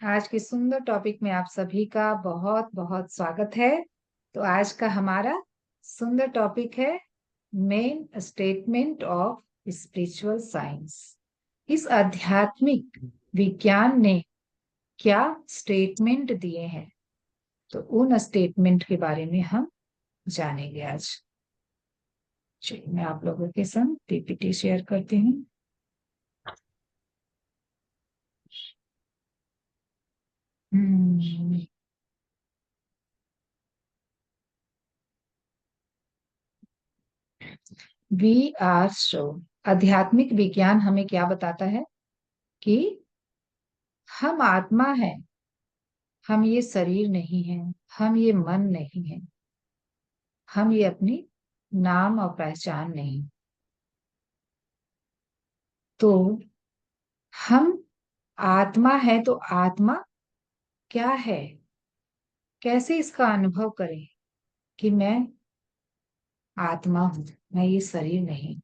आज के सुंदर टॉपिक में आप सभी का बहुत बहुत स्वागत है। तो आज का हमारा सुंदर टॉपिक है main statement of spiritual science. इस आध्यात्मिक विज्ञान ने क्या स्टेटमेंट दिए हैं, तो उन स्टेटमेंट के बारे में हम जानेंगे आज। चलिए मैं आप लोगों के संग पीपीटी शेयर करती हूँ। वी आर शो आध्यात्मिक विज्ञान हमें क्या बताता है कि हम आत्मा है, हम ये शरीर नहीं है, हम ये मन नहीं है, हम ये अपनी नाम और पहचान नहीं। तो हम आत्मा है, तो आत्मा क्या है, कैसे इसका अनुभव करें कि मैं आत्मा हूं, मैं ये शरीर नहीं।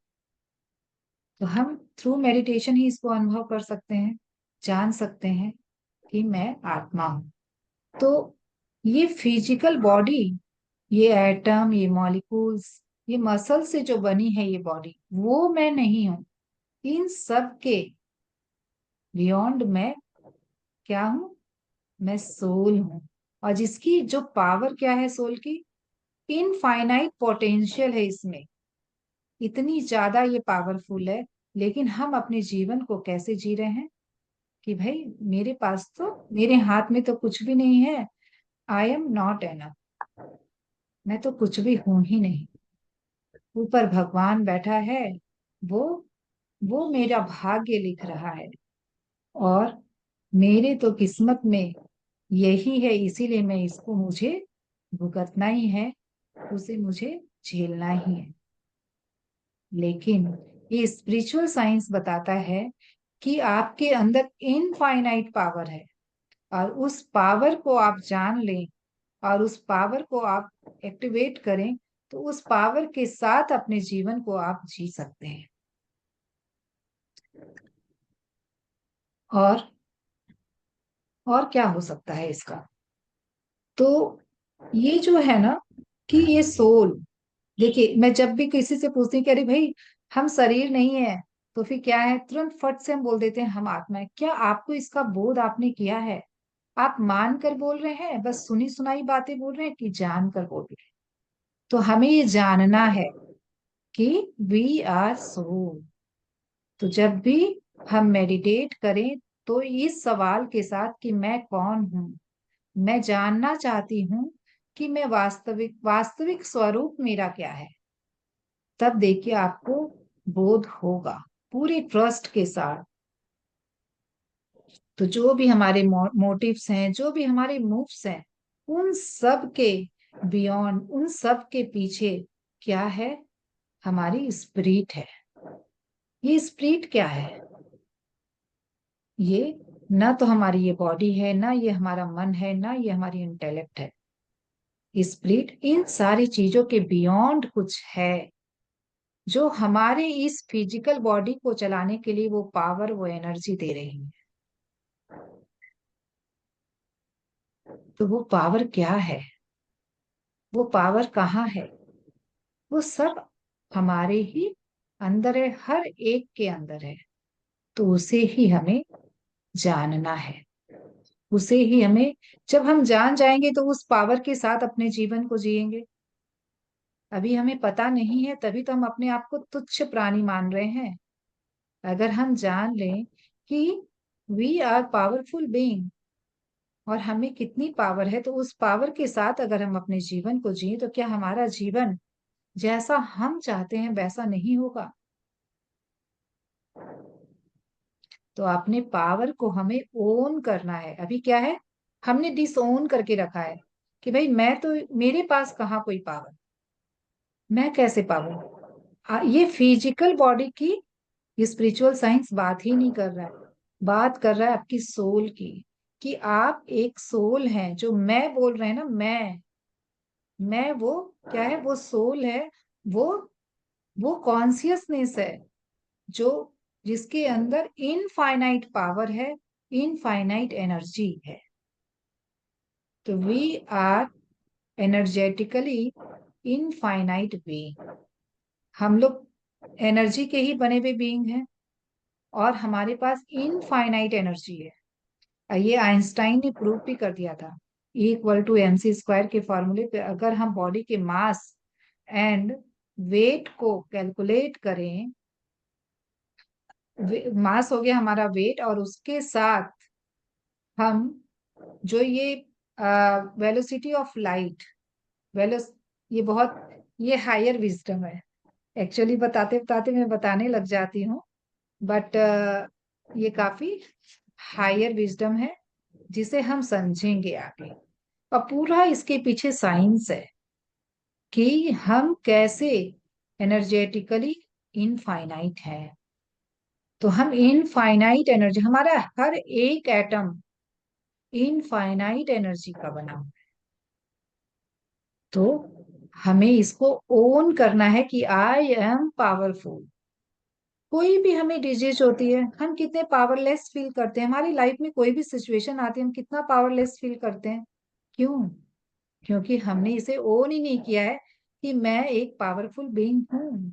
तो हम थ्रू मेडिटेशन ही इसको अनुभव कर सकते हैं, जान सकते हैं कि मैं आत्मा हूं। तो ये फिजिकल बॉडी, ये एटम, ये मॉलिक्यूल्स, ये मसल से जो बनी है ये बॉडी, वो मैं नहीं हूं। इन सब के बियॉन्ड मैं क्या हूं? मैं सोल हूं। और जिसकी जो पावर क्या है सोल की, इनफाइनाइट पोटेंशियल है इसमें, इतनी ज्यादा ये पावरफुल है। लेकिन हम अपने जीवन को कैसे जी रहे हैं कि भाई मेरे पास तो, मेरे हाथ में तो कुछ भी नहीं है, आई एम नॉट एनफ, मैं तो कुछ भी हूं ही नहीं। ऊपर भगवान बैठा है, वो वो मेरा भाग्य लिख रहा है, और मेरे तो किस्मत में यही है, इसीलिए मैं इसको, मुझे भुगतना ही है, उसे मुझे झेलना ही है। लेकिन ये स्पिरिचुअल साइंस बताता है कि आपके अंदर इनफाइनाइट पावर है, और उस पावर को आप जान लें और उस पावर को आप एक्टिवेट करें, तो उस पावर के साथ अपने जीवन को आप जी सकते हैं। और और क्या हो सकता है इसका? तो ये जो है ना, कि ये सोल, देखिए मैं जब भी किसी से पूछती हूँ कि अरे भाई हम शरीर नहीं है, तो फिर क्या है, तुरंत फट से हम बोल देते हैं हम आत्मा है। क्या आपको इसका बोध आपने किया है? आप मान कर बोल रहे हैं, बस सुनी सुनाई बातें बोल रहे हैं, कि जान कर बोल रहे हैं? तो हमें ये जानना है कि वी आर सोल। तो जब भी हम मेडिटेट करें, तो इस सवाल के साथ कि मैं कौन हूं, मैं जानना चाहती हूँ कि मैं वास्तविक वास्तविक स्वरूप मेरा क्या है, तब देखिए आपको बोध होगा पूरी ट्रस्ट के साथ। तो जो भी हमारे मोटिव्स हैं, जो भी हमारे मूव्स हैं, उन सब के बियॉन्ड, उन सब के पीछे क्या है? हमारी स्पिरिट है। ये स्पिरिट क्या है? ये ना तो हमारी ये बॉडी है, ना ये हमारा मन है, ना ये हमारी इंटेलेक्ट है। स्पिरिट इन सारी चीजों के बियॉन्ड कुछ है, जो हमारे इस फिजिकल बॉडी को चलाने के लिए वो पावर, वो एनर्जी दे रही है। तो वो पावर क्या है? वो पावर कहाँ है? वो सब हमारे ही अंदर है, हर एक के अंदर है। तो उसे ही हमें जानना है, उसे ही हमें, जब हम जान जाएंगे तो उस पावर के साथ अपने जीवन को जिएंगे। अभी हमें पता नहीं है, तभी तो हम अपने आप को तुच्छ प्राणी मान रहे हैं। अगर हम जान लें कि वी आर पावरफुल बीइंग, और हमें कितनी पावर है, तो उस पावर के साथ अगर हम अपने जीवन को जिए, तो क्या हमारा जीवन जैसा हम चाहते हैं वैसा नहीं होगा? तो अपने पावर को हमें ओन करना है। अभी क्या है, हमने डिसओन करके रखा है कि भाई मैं तो, मेरे पास कहाँ कोई पावर, मैं कैसे पाऊं? ये फिजिकल बॉडी की स्पिरिचुअल साइंस बात ही नहीं कर रहा है, बात कर रहा है आपकी सोल की, कि आप एक सोल हैं। जो मैं बोल रहे हैं ना, मैं वो क्या है, वो सोल है। वो वो कॉन्सियसनेस है, जो जिसके अंदर इनफाइनाइट पावर है, इनफाइनाइट एनर्जी है। तो we are energetically infinite being. हम लोग एनर्जी के ही बने हुए बीइंग हैं और हमारे पास इनफाइनाइट एनर्जी है। ये आइंस्टाइन ने प्रूव भी कर दिया था। E = mc² के फॉर्मूले पे अगर हम बॉडी के मास एंड वेट को कैलकुलेट करें, मास हो गया हमारा वेट, और उसके साथ हम जो ये वेलोसिटी ऑफ लाइट, वेलो ये बहुत, ये हायर विजडम है। एक्चुअली बताते बताते मैं बताने लग जाती हूँ, बट ये काफी हायर विजडम है जिसे हम समझेंगे आगे। और पूरा इसके पीछे साइंस है कि हम कैसे एनर्जेटिकली इनफाइनाइट है। तो हम इनफाइनाइट एनर्जी, हमारा हर एक एटम इनफाइनाइट एनर्जी का बना हुआ है। तो हमें इसको ओन करना है कि आई एम पावरफुल। कोई भी हमें डिजीज होती है, हम कितने पावरलेस फील करते हैं। हमारी लाइफ में कोई भी सिचुएशन आती है, हम कितना पावरलेस फील करते हैं। क्यों? क्योंकि हमने इसे ओन ही नहीं किया है कि मैं एक पावरफुल बीइंग हूं।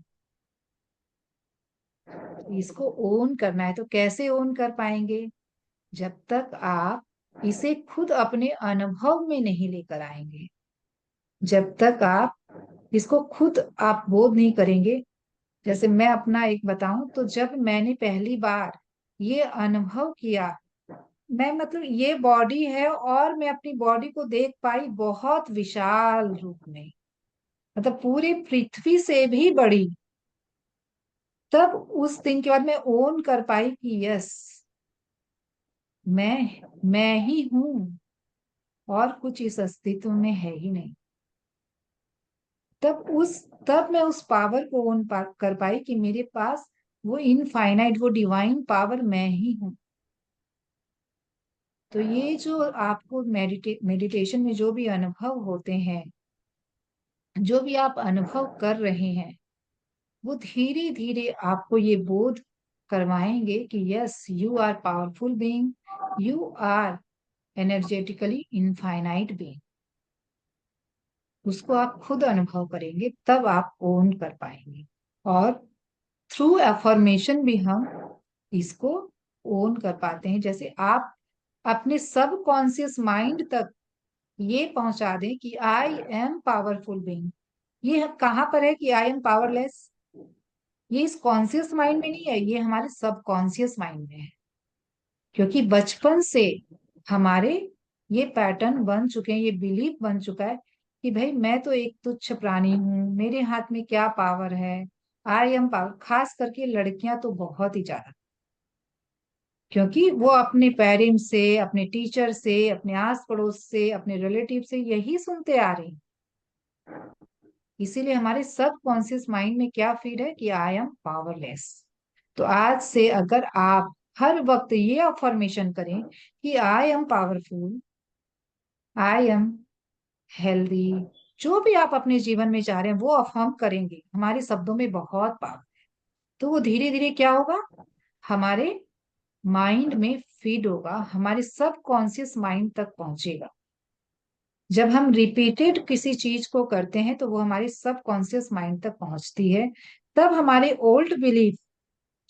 इसको ओन करना है। तो कैसे ओन कर पाएंगे? जब तक आप इसे खुद अपने अनुभव में नहीं लेकर आएंगे, जब तक आप इसको खुद आप बोध नहीं करेंगे। जैसे मैं अपना एक बताऊं, तो जब मैंने पहली बार ये अनुभव किया, मैं मतलब ये बॉडी है और मैं अपनी बॉडी को देख पाई बहुत विशाल रूप में, मतलब पूरी पृथ्वी से भी बड़ी। तब उस दिन के बाद मैं ओन कर पाई कि यस, मैं ही हूं और कुछ इस अस्तित्व में है ही नहीं। तब मैं उस पावर को ओन कर पाई कि मेरे पास वो इनफाइनाइट, वो डिवाइन पावर मैं ही हूं। तो ये जो आपको मेडिटेशन में जो भी अनुभव होते हैं, जो भी आप अनुभव कर रहे हैं, वो धीरे धीरे आपको ये बोध करवाएंगे कि yes, you are powerful being, you are energetically infinite being. उसको आप खुद अनुभव करेंगे, तब आप ओन कर पाएंगे। और थ्रू अफर्मेशन भी हम इसको ओन कर पाते हैं। जैसे आप अपने सब कॉन्शियस माइंड तक ये पहुंचा दें कि आई एम पावरफुल बीइंग। ये कहाँ पर है कि आई एम पावरलेस? ये इस कॉन्शियस माइंड में नहीं है, ये हमारे सब कॉन्शियस माइंड में है। क्योंकि बचपन से हमारे ये पैटर्न बन चुके हैं, ये बिलीफ बन चुका है कि भाई मैं तो एक तुच्छ प्राणी हूँ, मेरे हाथ में क्या पावर है। आई एम पावर, खास करके लड़कियां तो बहुत ही ज्यादा, क्योंकि वो अपने पेरेंट्स से, अपने टीचर से, अपने आस पड़ोस से, अपने रिलेटिव से यही सुनते आ रही हैं। इसीलिए हमारे सब कॉन्शियस माइंड में क्या फीड है कि आई एम पावरलेस। तो आज से अगर आप हर वक्त ये अफर्मेशन करें कि I am powerful, I am healthy, जो भी आप अपने जीवन में चाह रहे हैं वो अफर्म करेंगे, हमारे शब्दों में बहुत पावर। तो वो धीरे धीरे क्या होगा, हमारे माइंड में फीड होगा, हमारे सब कॉन्शियस माइंड तक पहुंचेगा। जब हम रिपीटेड किसी चीज को करते हैं तो वो हमारे सब कॉन्शियस माइंड तक पहुंचती है। तब हमारे ओल्ड बिलीफ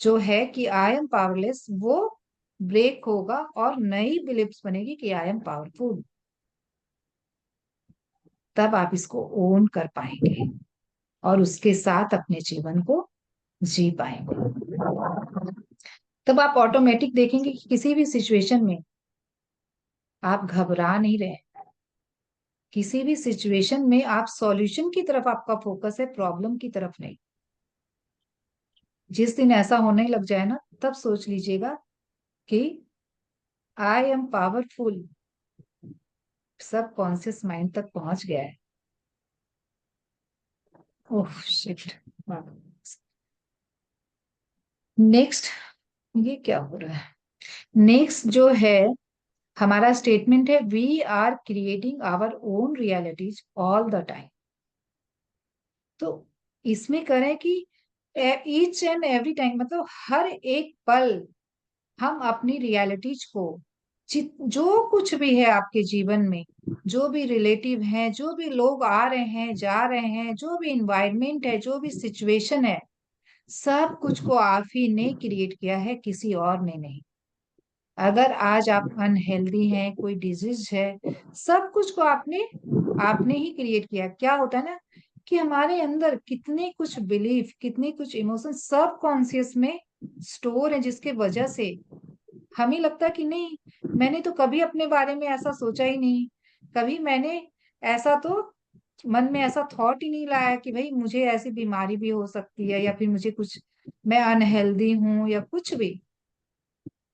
जो है कि आई एम पावरलेस, वो ब्रेक होगा और नई बिलीफ्स बनेगी कि आई एम पावरफुल। तब आप इसको ओन कर पाएंगे और उसके साथ अपने जीवन को जी पाएंगे। तब आप ऑटोमेटिक देखेंगे कि किसी भी सिचुएशन में आप घबरा नहीं रहे। किसी भी सिचुएशन में आप सॉल्यूशन की तरफ आपका फोकस है, प्रॉब्लम की तरफ नहीं। जिस दिन ऐसा होने लग जाए ना, तब सोच लीजिएगा कि आई एम पावरफुल सब कॉन्शियस माइंड तक पहुंच गया है। Oh shit. नेक्स्ट, ये क्या हो रहा है? नेक्स्ट जो है हमारा स्टेटमेंट है, we are creating our own realities all the time. तो इसमें करें कि ईच एंड एवरी टाइम, मतलब हर एक पल हम अपनी रियलिटीज को, जो कुछ भी है आपके जीवन में, जो भी रिलेटिव हैं, जो भी लोग आ रहे हैं जा रहे हैं, जो भी इन्वायरमेंट है, जो भी सिचुएशन है, सब कुछ को आप ही ने क्रिएट किया है, किसी और ने नहीं। अगर आज आप अनहेल्दी हैं, कोई डिजीज है, सब कुछ को आपने ही क्रिएट किया। क्या होता है ना कि हमारे अंदर कितने कुछ बिलीफ, कितने कुछ इमोशन सब कॉन्शियस में स्टोर है, जिसके वजह से हमें लगता है कि नहीं, मैंने तो कभी अपने बारे में ऐसा सोचा ही नहीं, कभी मैंने ऐसा तो मन में ऐसा थॉट ही नहीं लाया कि भाई मुझे ऐसी बीमारी भी हो सकती है, या फिर मुझे कुछ, मैं अनहेल्दी हूं या कुछ भी,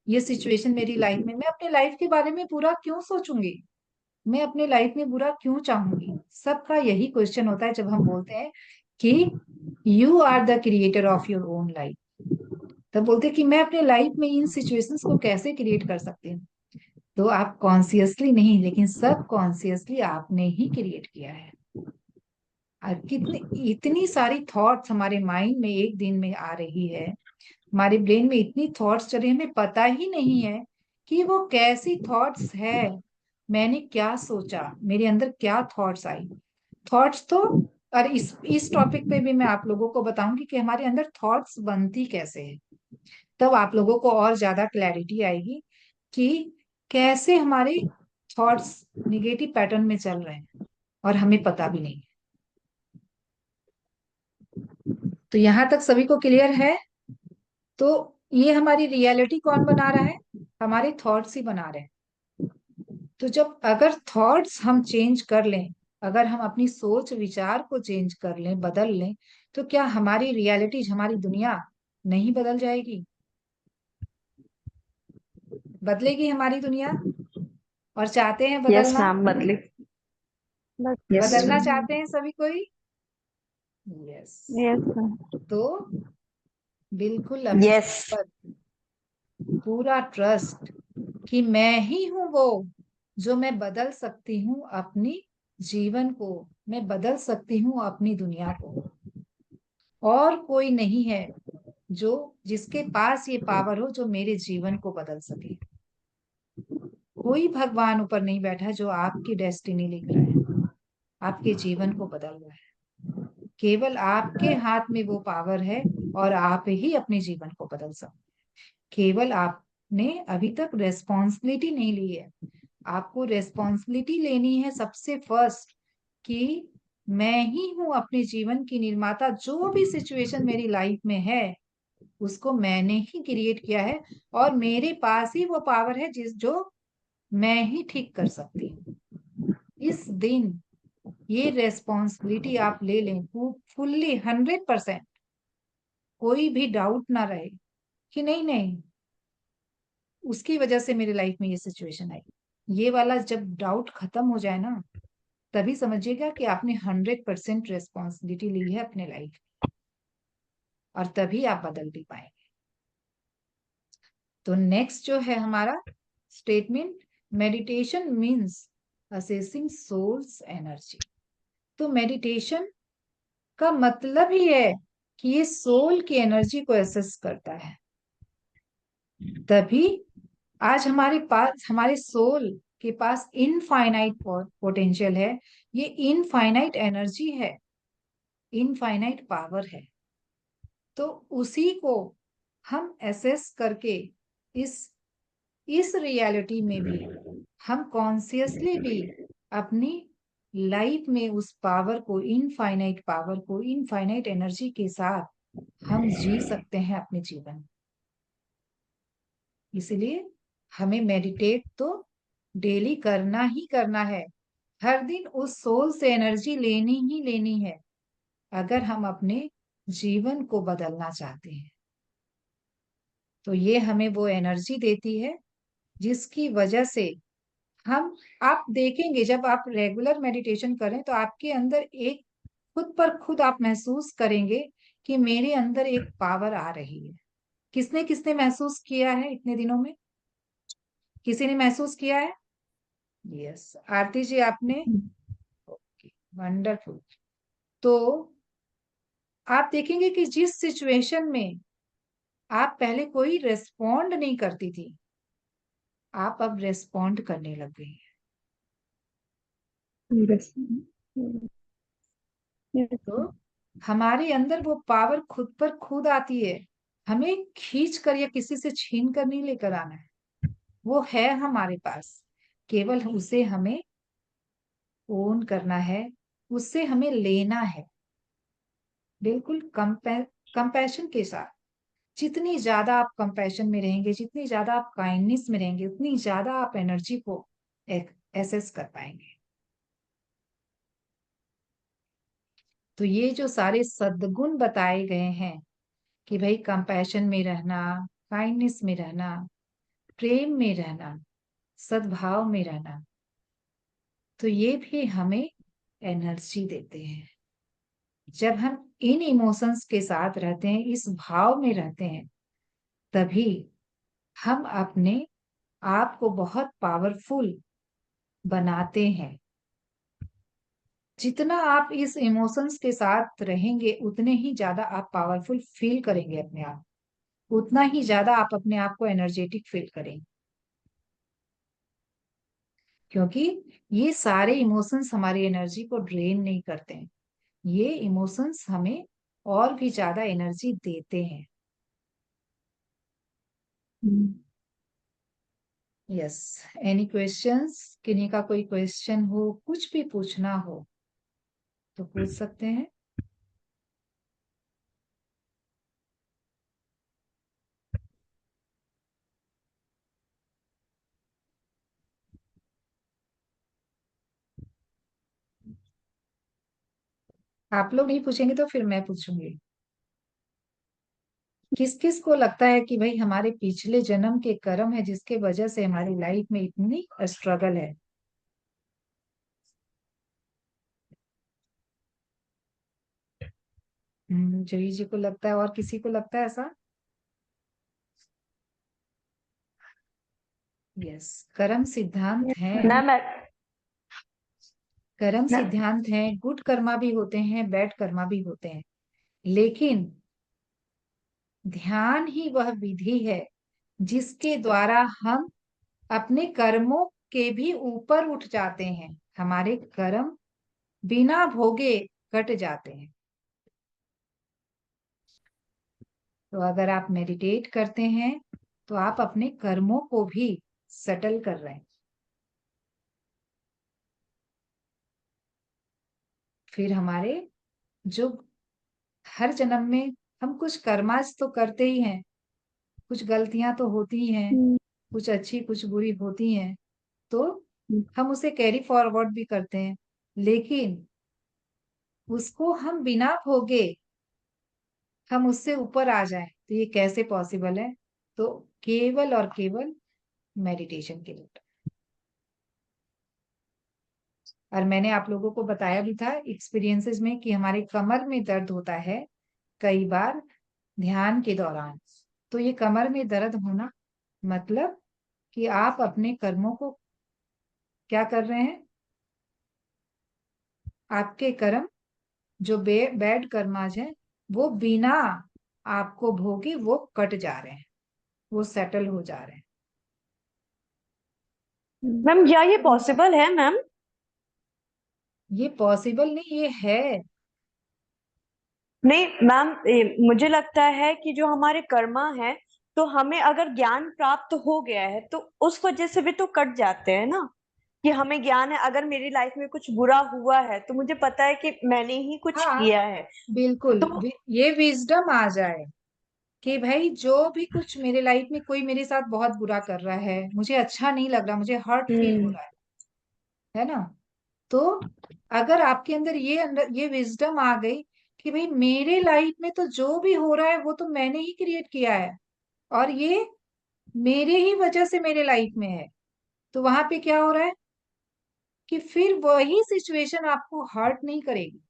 ये सिचुएशन मेरी लाइफ में, मैं अपने लाइफ के बारे में बुरा क्यों सोचूंगी, मैं अपने लाइफ में बुरा क्यों चाहूंगी। सबका यही क्वेश्चन होता है जब हम बोलते हैं कि you are the creator of your own life. तब बोलते हैं कि मैं अपने लाइफ में इन सिचुएशंस को कैसे क्रिएट कर सकती हूँ। तो आप कॉन्सियसली नहीं, लेकिन सब कॉन्सियसली आपने ही क्रिएट किया है। और कितनी इतनी सारी थॉट्स हमारे माइंड में एक दिन में आ रही है, हमारे ब्रेन में इतनी थॉट्स चल रही है, हमें पता ही नहीं है कि वो कैसी थॉट्स है। मैंने क्या सोचा, मेरे अंदर क्या थॉट्स आई, थॉट्स तो, और इस टॉपिक पे भी मैं आप लोगों को बताऊंगी कि हमारे अंदर थॉट्स बनती कैसे है। तब आप लोगों को और ज्यादा क्लैरिटी आएगी कि कैसे हमारे थॉट्स निगेटिव पैटर्न में चल रहे हैं और हमें पता भी नहीं। तो यहाँ तक सभी को क्लियर है? तो ये हमारी रियलिटी कौन बना रहा है? हमारे थॉट्स ही बना रहे हैं। तो जब अगर थॉट्स हम चेंज कर लें, अगर हम अपनी सोच विचार को चेंज कर लें, बदल लें, तो क्या हमारी रियलिटी, हमारी दुनिया नहीं बदल जाएगी? बदलेगी हमारी दुनिया। और चाहते हैं यस बदलना? मैम, बदली। यस बदलना मैम। चाहते हैं सभी कोई? यस। Yes ma'am. तो बिल्कुल अपने यस। पर पूरा ट्रस्ट कि मैं ही हूं वो, जो मैं बदल सकती हूँ अपनी जीवन को, मैं बदल सकती हूँ अपनी दुनिया को। और कोई नहीं है जो, जिसके पास ये पावर हो, जो मेरे जीवन को बदल सके। कोई भगवान ऊपर नहीं बैठा है जो आपकी डेस्टिनी लिख रहा है, आपके जीवन को बदल रहा है। केवल आपके हाथ में वो पावर है, और आप ही अपने जीवन को बदल सकते। केवल आपने अभी तक रेस्पॉन्सिबिलिटी नहीं ली है। आपको रेस्पॉन्सिबिलिटी लेनी है सबसे फर्स्ट, कि मैं ही हूं अपने जीवन की निर्माता। जो भी सिचुएशन मेरी लाइफ में है, उसको मैंने ही क्रिएट किया है, और मेरे पास ही वो पावर है जिस जो मैं ही ठीक कर सकती हूँ। इस दिन ये रेस्पॉन्सिबिलिटी आप ले लें फुल्ली, 100%। कोई भी डाउट ना रहे कि नहीं नहीं, उसकी वजह से मेरी लाइफ में ये सिचुएशन आई। ये वाला जब डाउट खत्म हो जाए ना, तभी समझिएगा कि आपने 100% रेस्पॉन्सिबिलिटी ली है अपने लाइफ, और तभी आप बदल भी पाएंगे। तो नेक्स्ट जो है हमारा statement, meditation means assessing soul's energy. तो मेडिटेशन का मतलब ही है कि ये सोल की एनर्जी को एसेस करता है। तभी आज हमारे पास, हमारे सोल के पास इनफाइनाइट पोटेंशियल है, ये इनफाइनाइट एनर्जी है, इनफाइनाइट पावर है। तो उसी को हम एसेस करके, इस इस रियलिटी में भी हम कॉन्शियसली भी अपनी लाइफ में उस पावर को, इनफाइनाइट पावर को, इनफाइनाइट एनर्जी के साथ हम जी सकते हैं अपने जीवन। इसलिए हमें मेडिटेट तो डेली करना ही करना है। हर दिन उस सोल से एनर्जी लेनी ही लेनी है, अगर हम अपने जीवन को बदलना चाहते हैं। तो ये हमें वो एनर्जी देती है जिसकी वजह से हम, आप देखेंगे जब आप रेगुलर मेडिटेशन करें, तो आपके अंदर एक, खुद पर खुद आप महसूस करेंगे कि मेरे अंदर एक पावर आ रही है। किसने किसने महसूस किया है इतने दिनों में? किसी ने महसूस किया है? यस, आरती जी आपने? Okay, wonderful. तो आप देखेंगे कि जिस सिचुएशन में आप पहले कोई रेस्पॉन्ड नहीं करती थी, आप अब रेस्पॉन्ड करने लग गई हैं। यस। यस। तो हमारे अंदर वो पावर खुद पर खुद आती है। हमें खींच कर या किसी से छीन कर नहीं लेकर आना है, वो है हमारे पास। केवल उसे हमें ओन करना है, उससे हमें लेना है, बिल्कुल कंपैशन के साथ। जितनी ज्यादा आप कंपैशन में रहेंगे, जितनी ज्यादा आप काइंडनेस में रहेंगे, उतनी ज्यादा आप एनर्जी को एसेस कर पाएंगे। तो ये जो सारे सद्गुण बताए गए हैं कि भाई कंपैशन में रहना, काइंडनेस में रहना, प्रेम में रहना, सद्भाव में रहना, तो ये भी हमें एनर्जी देते हैं। जब हम इन इमोशंस के साथ रहते हैं, इस भाव में रहते हैं, तभी हम अपने आप को बहुत पावरफुल बनाते हैं। जितना आप इस इमोशंस के साथ रहेंगे, उतने ही ज्यादा आप पावरफुल फील करेंगे अपने आप, उतना ही ज्यादा आप अपने आप को एनर्जेटिक फील करेंगे। क्योंकि ये सारे इमोशंस हमारी एनर्जी को ड्रेन नहीं करते हैं, ये इमोशंस हमें और भी ज्यादा एनर्जी देते हैं। यस। Any questions? किन्हीं का कोई क्वेश्चन हो, कुछ भी पूछना हो तो पूछ सकते हैं। आप लोग नहीं पूछेंगे तो फिर मैं पूछूंगी। किस किस को लगता है कि भाई हमारे पिछले जन्म के कर्म है जिसके वजह से हमारी लाइफ में इतनी स्ट्रगल है? जूही जी को लगता है, और किसी को लगता है ऐसा? यस। कर्म सिद्धांत है। ना मैं कर्म ना। सिद्धांत है, गुड कर्मा भी होते हैं, बैड कर्मा भी होते हैं, लेकिन ध्यान ही वह विधि है जिसके द्वारा हम अपने कर्मों के भी ऊपर उठ जाते हैं। हमारे कर्म बिना भोगे कट जाते हैं। तो अगर आप मेडिटेट करते हैं तो आप अपने कर्मों को भी सेटल कर रहे हैं। फिर हमारे जो हर जन्म में हम कुछ कर्मास तो करते ही हैं, कुछ गलतियां तो होती ही हैं, कुछ अच्छी कुछ बुरी होती हैं, तो हम उसे कैरी फॉरवर्ड भी करते हैं। लेकिन उसको हम बिना भोगे हम उससे ऊपर आ जाएं, तो ये कैसे पॉसिबल है? तो केवल और केवल मेडिटेशन के लिए। और मैंने आप लोगों को बताया भी था एक्सपीरियंसेस में कि हमारे कमर में दर्द होता है कई बार ध्यान के दौरान। तो ये कमर में दर्द होना मतलब कि आप अपने कर्मों को क्या कर रहे हैं? आपके कर्म जो बैड कर्माज हैं, वो बिना आपको भोगे वो कट जा रहे हैं, वो सेटल हो जा रहे हैं। मैम, क्या ये पॉसिबल है मैम? ये पॉसिबल नहीं, ये है। नहीं मैम, मुझे लगता है कि जो हमारे कर्मा है, तो हमें अगर ज्ञान प्राप्त हो गया है तो उस वजह से भी तो कट जाते हैं ना। कि हमें ज्ञान है, अगर मेरी लाइफ में कुछ बुरा हुआ है तो मुझे पता है कि मैंने ही कुछ हाँ, किया है। बिल्कुल। तो ये विजडम आ जाए कि भाई जो भी कुछ मेरे लाइफ में कोई मेरे साथ बहुत बुरा कर रहा है, मुझे अच्छा नहीं लग रहा, मुझे हर्ट फील हो हम्म। रहा है ना? तो अगर आपके अंदर ये विजडम आ गई कि भाई मेरे लाइफ में तो जो भी हो रहा है वो तो मैंने ही क्रिएट किया है, और ये मेरे ही वजह से मेरे लाइफ में है, तो वहां पे क्या हो रहा है कि फिर वही सिचुएशन आपको हर्ट नहीं करेगी।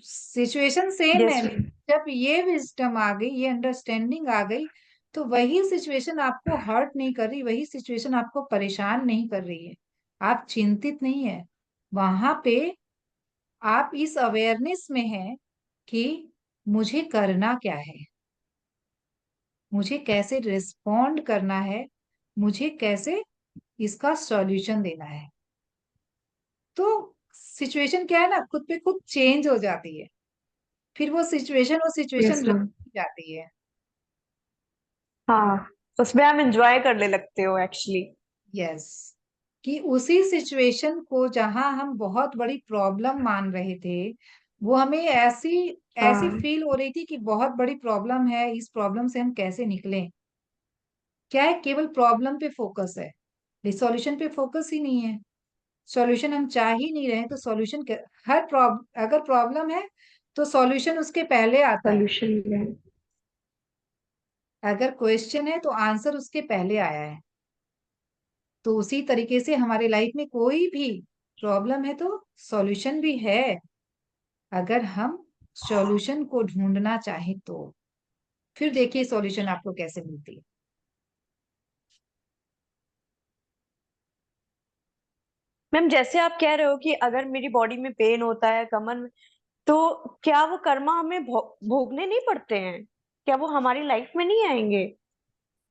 सिचुएशन सेम है, यस। लेकिन जब ये विजडम आ गई, ये अंडरस्टैंडिंग आ गई, तो वही सिचुएशन आपको हर्ट नहीं कर रही, वही सिचुएशन आपको परेशान नहीं कर रही है, आप चिंतित नहीं है। वहां पे आप इस अवेयरनेस में हैं कि मुझे करना क्या है, मुझे कैसे रिस्पॉन्ड करना है, मुझे कैसे इसका सॉल्यूशन देना है। तो सिचुएशन क्या है ना, खुद पे खुद चेंज हो जाती है, फिर वो सिचुएशन यस रह मैम। जाती है। हाँ, उसमें हम एंजॉय करने लगते हो एक्चुअली। यस, कि उसी सिचुएशन को जहां हम बहुत बड़ी प्रॉब्लम मान रहे थे, वो हमें ऐसी ऐसी हाँ। फील हो रही थी कि बहुत बड़ी प्रॉब्लम है, इस प्रॉब्लम से हम कैसे निकलें। क्या है, केवल प्रॉब्लम पे फोकस है, सॉल्यूशन पे फोकस ही नहीं है। सॉल्यूशन हम चाह ही नहीं रहे, तो सॉल्यूशन, अगर प्रॉब्लम है तो सॉल्यूशन उसके पहले आता है। सोल्यूशन है। अगर क्वेश्चन है तो आंसर उसके पहले आया है। तो उसी तरीके से हमारे लाइफ में कोई भी प्रॉब्लम है तो सॉल्यूशन भी है, अगर हम सॉल्यूशन को ढूंढना चाहें तो। फिर देखिए सॉल्यूशन आपको कैसे मिलती है। मैम, जैसे आप कह रहे हो कि अगर मेरी बॉडी में पेन होता है कमर में, तो क्या वो कर्मा हमें भोगने नहीं पड़ते हैं? क्या वो हमारी लाइफ में नहीं आएंगे?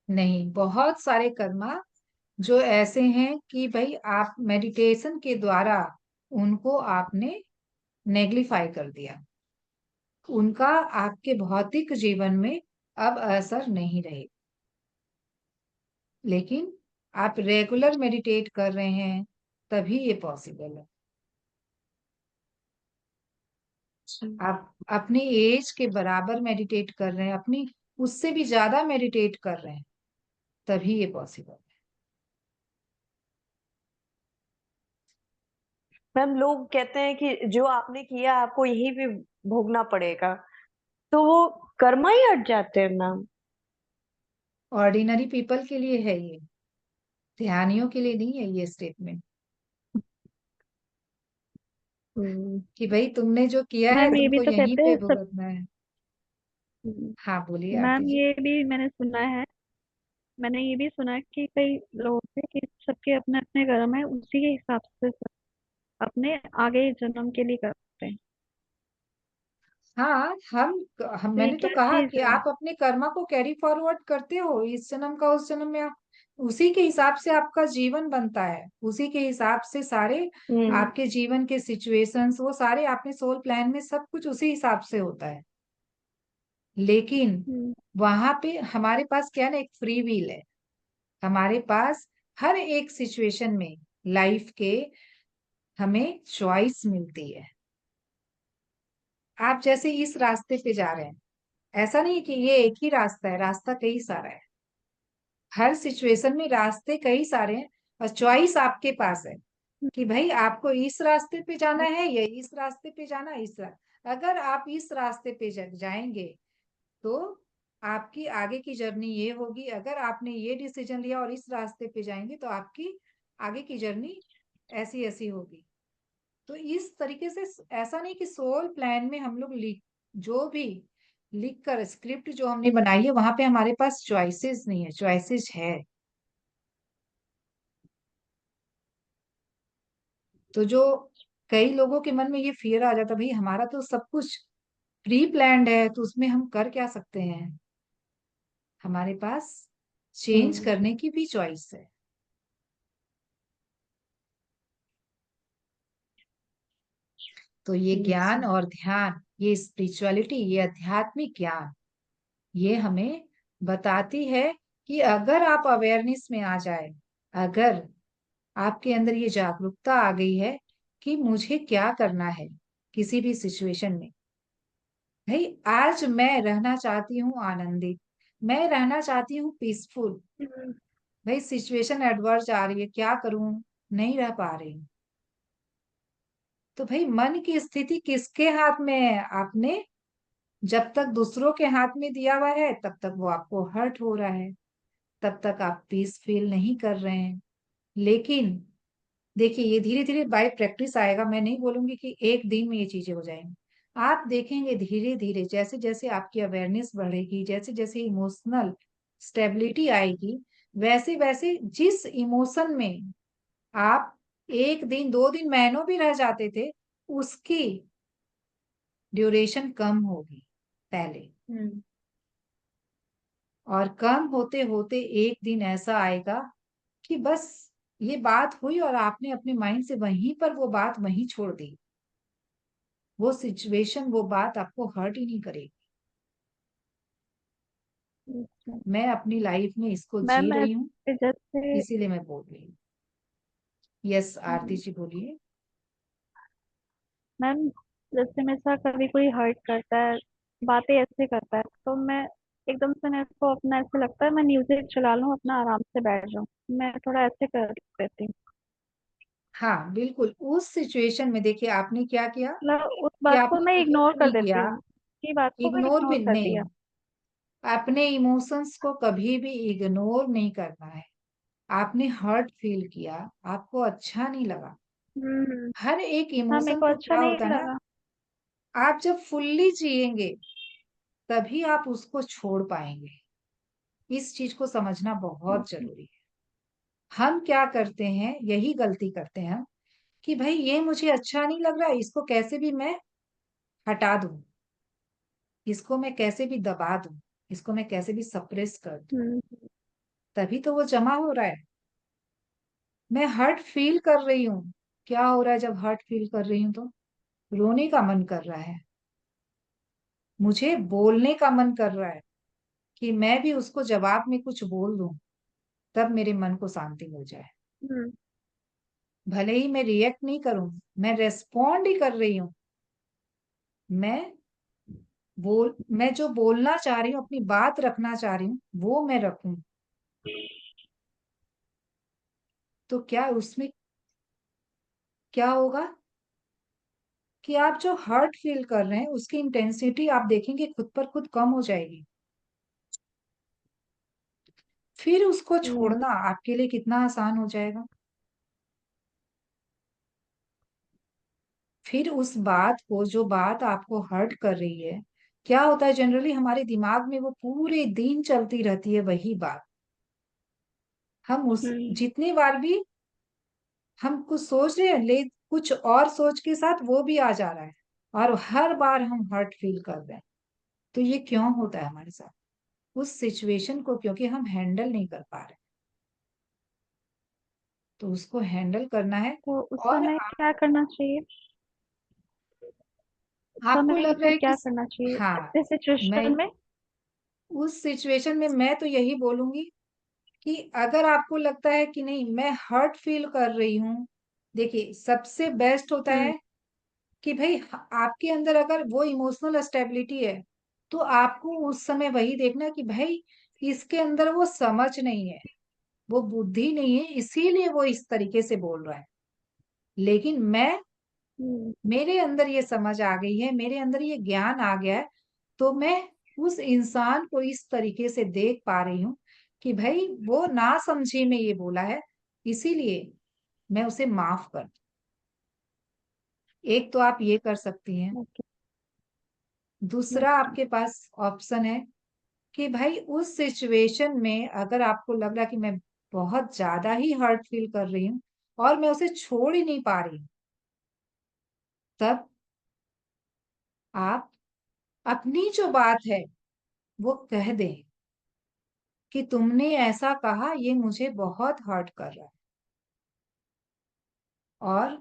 नहीं, बहुत सारे कर्मा जो ऐसे हैं कि भाई आप मेडिटेशन के द्वारा उनको आपने नेग्लिफाई कर दिया, उनका आपके भौतिक जीवन में अब असर नहीं रहे। लेकिन आप रेगुलर मेडिटेट कर रहे हैं, तभी ये पॉसिबल है। आप अपनी एज के बराबर मेडिटेट कर रहे हैं, अपनी उससे भी ज्यादा मेडिटेट कर रहे हैं, तभी ये पॉसिबल है। मैम, लोग कहते हैं कि जो आपने किया आपको यही भी भोगना पड़ेगा, तो वो कर्मा ही हट जाते हैं मैम। ऑर्डिनरी पीपल के लिए है ये, ध्यानियों के लिए नहीं है ये स्टेटमेंट, हम्म। कि भाई तुमने जो किया है मैम ये भी तुमको तो यहीं कहते पे हैं सब। भुगतना है। हाँ बोलिए आरती मैम जी। ये भी मैंने सुना है, मैंने ये भी सुना है कि कई लोगों से कि सबके अपने अपने कर्म है, उसी के हिसाब से सब अपने आगे जन्म के लिए करते हैं। हाँ, हम तो ये मैंने तो क्या कहा चीज कि है? आप अपने कर्मा को कैरी फॉरवर्ड करते हो, इस जन्म का उस जन्म में उसी के हिसाब से आपका जीवन बनता है, उसी के हिसाब से सारे हम्म। आपके जीवन के सिचुएशंस, वो सारे आपने सोल प्लान में सब कुछ उसी हिसाब से होता है। लेकिन हम्म। वहां पे हमारे पास क्या है ना, एक फ्री व्हील है। हमारे पास हर एक सिचुएशन में लाइफ के हमें चॉइस मिलती है। आप जैसे इस रास्ते पे जा रहे हैं, ऐसा नहीं कि ये एक ही रास्ता है, रास्ता कई सारा है। हर सिचुएशन में रास्ते कई सारे हैं, और चॉइस आपके पास है कि भाई आपको इस रास्ते पे जाना है या इस रास्ते पे जाना है, अगर आप इस रास्ते पे जाएंगे तो आपकी आगे की जर्नी ये होगी। अगर आपने ये डिसीजन लिया और इस रास्ते पे जाएंगे तो आपकी आगे की जर्नी ऐसी ऐसी होगी। तो इस तरीके से ऐसा नहीं कि सोल प्लान में हम लोग लिख, जो भी लिख कर स्क्रिप्ट जो हमने बनाई है वहां पे हमारे पास चॉइसेस नहीं है, चॉइसेस है। तो जो कई लोगों के मन में ये फियर आ जाता, भाई हमारा तो सब कुछ प्री प्लान्ड है तो उसमें हम कर क्या सकते हैं, हमारे पास चेंज हम्म। करने की भी चॉइस है। तो ये यस। ज्ञान और ध्यान, ये स्पिरिचुअलिटी, ये आध्यात्मिक ज्ञान, ये हमें बताती है कि अगर आप अवेयरनेस में आ जाए, अगर आपके अंदर ये जागरूकता आ गई है कि मुझे क्या करना है किसी भी सिचुएशन में। भाई आज मैं रहना चाहती हूँ आनंदित, मैं रहना चाहती हूँ पीसफुल। हम्म। भाई सिचुएशन एडवर्स आ रही है, क्या करूं, नहीं रह पा रही हूँ। तो भाई मन की स्थिति किसके हाथ में है, आपने जब तक दूसरों के हाथ में दिया हुआ है तब तक वो आपको हर्ट हो रहा है, तब तक आप पीस फील नहीं कर रहे हैं। लेकिन देखिए ये धीरे धीरे बाय प्रैक्टिस आएगा, मैं नहीं बोलूंगी कि एक दिन में ये चीजें हो जाएंगी। आप देखेंगे धीरे धीरे, जैसे जैसे आपकी अवेयरनेस बढ़ेगी, जैसे जैसे इमोशनल स्टेबिलिटी आएगी, वैसे वैसे जिस इमोशन में आप एक दिन दो दिन महीनों भी रह जाते थे, उसकी ड्यूरेशन कम होगी। पहले, हम्म। और कम होते होते एक दिन ऐसा आएगा कि बस ये बात हुई और आपने अपने माइंड से वहीं पर वो बात वहीं छोड़ दी। वो सिचुएशन, वो बात आपको हर्ट ही नहीं करेगी। अच्छा। मैं अपनी लाइफ में इसको जी मैम रही हूँ, ऐसे जैसे इसीलिए मैं बोल रही हूँ। यस आरती हम्म, जी बोलिए। मैम जैसे मेरे साथ कभी कोई हर्ट करता है, बातें ऐसे करता है, तो मैं एकदम से, मेरे को अपना ऐसे लगता है मैं म्यूजिक चला लूं, अपना आराम से बैठ जाऊं। मैं थोड़ा ऐसे कर देती हूँ। हाँ बिल्कुल, उस सिचुएशन में देखिए आपने क्या किया मतलब उस कि बात को आपने मैं रिएक्ट इग्नोर कर नहीं देती किया। हूँ, की बात को मैं इग्नोर भी इग्नोर कर नहीं, दिया। अपने इमोशंस को कभी भी इग्नोर नहीं करना है। आपने हर्ट फील किया, आपको अच्छा नहीं लगा। हम्म। हर एक हाँ, मेरे इमोशन को को अच्छा क्या नहीं होता है ना, लगा। आप जब फुल्ली जिएंगे तभी आप उसको छोड़ पाएंगे। इस चीज को समझना बहुत ओके। जरूरी है। हम क्या करते हैं, यही गलती करते हैं हम, कि भाई ये मुझे अच्छा नहीं लग रहा, इसको कैसे भी मैं हटा दूं, इसको मैं कैसे भी दबा दूं, इसको मैं कैसे भी सप्रेस कर दूं, हम्म। तभी तो वो जमा हो रहा है। मैं हर्ट फील कर रही हूँ, क्या हो रहा है जब हर्ट फील कर रही हूँ तो रोने का मन कर रहा है, मुझे बोलने का मन कर रहा है कि मैं भी उसको जवाब में कुछ बोल दूं, तब मेरे मन को शांति मिल जाए। हम्म। भले ही मैं रिएक्ट नहीं करूं, मैं रेस्पॉन्ड ही कर रही हूँ। मैं मैं जो बोलना चाह रही हूँ, अपनी बात रखना चाह रही हूँ, वो मैं रखूं। तो क्या उसमें क्या होगा कि आप जो हर्ट फील कर रहे हैं उसकी इंटेंसिटी आप देखेंगे खुद पर खुद कम हो जाएगी। फिर उसको हम्म। छोड़ना आपके लिए कितना आसान हो जाएगा। फिर उस बात को, जो बात आपको हर्ट कर रही है, क्या होता है जनरली हमारे दिमाग में वो पूरे दिन चलती रहती है वही बात। हम उस हम्म। जितनी बार भी हम कुछ सोच रहे हैं, ले कुछ और सोच के साथ वो भी आ जा रहा है, और हर बार हम हर्ट फील कर रहे हैं। तो ये क्यों होता है हमारे साथ? उस सिचुएशन को क्योंकि हम हैंडल नहीं कर पा रहे। तो उसको हैंडल करना है। तो उस और समय क्या करना चाहिए? उस आपको समय लग रहा फिर है कि क्या करना चाहिए हाँ, ऐसे मैं सिचुएशन में? उस सिचुएशन में मैं तो यही बोलूंगी कि अगर आपको लगता है कि नहीं मैं हर्ट फील कर रही हूँ, देखिए सबसे बेस्ट होता हम्म। है कि भाई आपके अंदर अगर वो इमोशनल स्टेबिलिटी है, तो आपको उस समय वही देखना कि भाई इसके अंदर वो समझ नहीं है, वो बुद्धि नहीं है, इसीलिए वो इस तरीके से बोल रहा है। लेकिन हम्म। मेरे अंदर ये समझ आ गई है, मेरे अंदर ये ज्ञान आ गया है, तो मैं उस इंसान को इस तरीके से देख पा रही हूँ कि भाई वो ना समझी में ये बोला है, इसीलिए मैं उसे माफ कर दूं। एक तो आप ये कर सकती हैं। ओके। दूसरा अच्छा। आपके पास ऑप्शन है कि भाई उस सिचुएशन में अगर आपको लग रहा है कि मैं बहुत ज्यादा ही हर्ट फील कर रही हूँ और मैं उसे छोड़ ही नहीं पा रही हूँ, तब आप अपनी जो बात है वो कह दें कि तुमने ऐसा कहा, ये मुझे बहुत हर्ट कर रहा है, और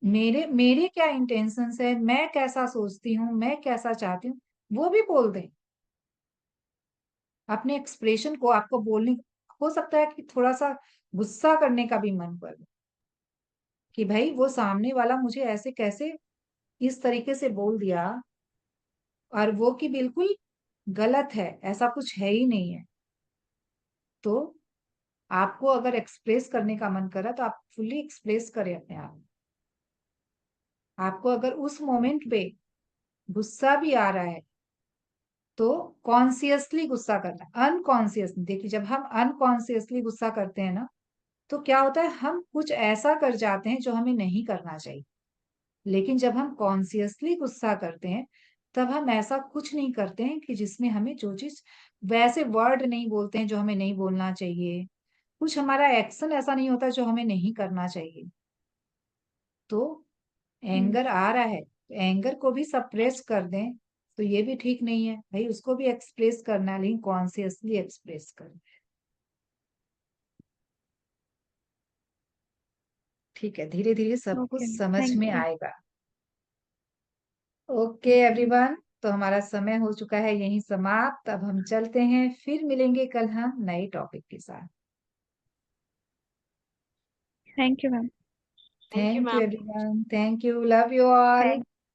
मेरे मेरे क्या इंटेंशंस है, मैं कैसा सोचती हूँ, मैं कैसा चाहती हूँ, वो भी बोल दें। अपने एक्सप्रेशन को आपको बोलने, हो सकता है कि थोड़ा सा गुस्सा करने का भी मन कर कि भाई वो सामने वाला मुझे ऐसे कैसे इस तरीके से बोल दिया, और वो कि बिल्कुल गलत है, ऐसा कुछ है ही नहीं है। तो आपको अगर एक्सप्रेस करने का मन करा तो आप फुल्ली एक्सप्रेस करें अपने आप। आपको अगर उस मोमेंट पे गुस्सा भी आ रहा है तो कॉन्सियसली गुस्सा करना, अनकॉन्सियस देखिए, जब हम अनकॉन्सियसली गुस्सा करते हैं ना, तो क्या होता है, हम कुछ ऐसा कर जाते हैं जो हमें नहीं करना चाहिए। लेकिन जब हम कॉन्सियसली गुस्सा करते हैं, तब हम ऐसा कुछ नहीं करते हैं कि जिसमें हमें जो चीज, वैसे वर्ड नहीं बोलते हैं जो हमें नहीं बोलना चाहिए, कुछ हमारा एक्शन ऐसा नहीं होता जो हमें नहीं करना चाहिए। तो हम्म। एंगर आ रहा है तो एंगर को भी सप्रेस कर दें, तो ये भी ठीक नहीं है भाई, उसको भी एक्सप्रेस करना है, लेकिन कॉन्शियसली एक्सप्रेस करना है। ठीक है, धीरे धीरे सब कुछ ओके, समझ थैंक में यू। आएगा। ओके एवरीवन, तो हमारा समय हो चुका है यहीं समाप्त। अब हम चलते हैं, फिर मिलेंगे कल हम नए टॉपिक के साथ। Thank you ma'am. Thank you thank you ma'am. Everyone, thank you, love you all. Thank